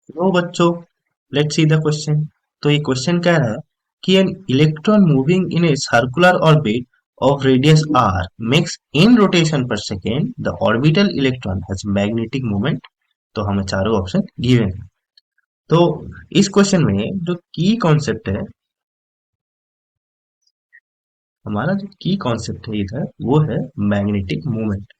No बच्चों, let's see the question. तो ये क्वेश्चन कह रहा है कि an electron moving in a circular orbit of radius r makes in rotation per second the orbital electron has magnetic moment। तो हमें चारों ऑप्शन गिवन है। तो इस क्वेश्चन में जो की कॉन्सेप्ट है, हमारा जो की कॉन्सेप्ट है इधर वो है मैग्नेटिक मूवमेंट,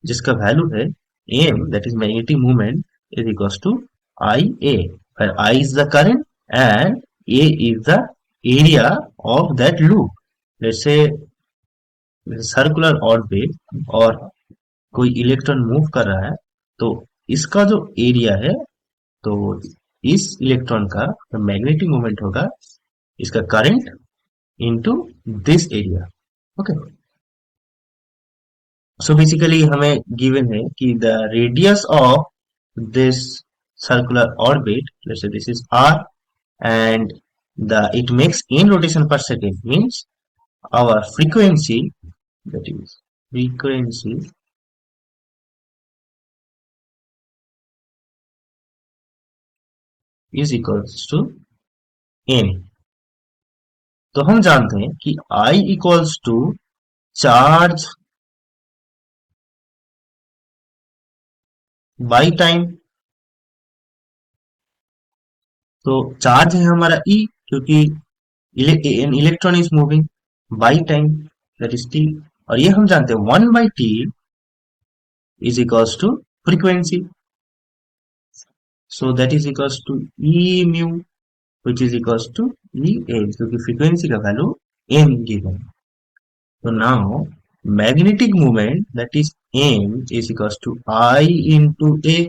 जिसका वैल्यू है M, that is magnetic movement, is equals to I A, where I is the current and A is the area of that loop। जैसे सर्कुलर ऑर्बिट और कोई इलेक्ट्रॉन मूव कर रहा है, तो इसका जो एरिया है, तो इस इलेक्ट्रॉन का मैग्नेटिक मूवमेंट होगा इसका current into this area. Okay, so basically हमें गिवन है कि the radius of this circular orbit, let's say this is r, and the it makes in rotation per second means our frequency, that is frequency is equals to n। तो हम जानते हैं कि I equals to charge by time. तो charge है हमारा E, क्योंकि an electron is moving by time, that is T. और ये हम जानते हैं 1/t is equals to frequency, so that is equals to E mu, which is equals to E a, क्योंकि frequency का value m given। So now magnetic moment, that is m, is equals to I into a।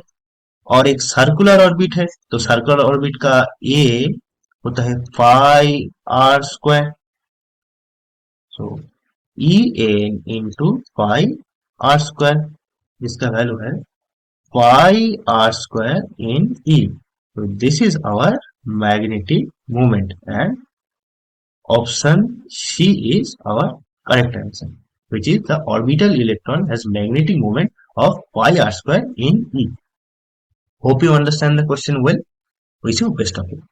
और एक circular orbit है, तो circular orbit का a होता है pi r square. So E N into pi r square, जिसका value है pi r square in E. So this is our magnetic moment, and option C is our correct answer, which is the orbital electron has magnetic moment of pi r square in E। Hope you understand the question well. Wish you best of luck.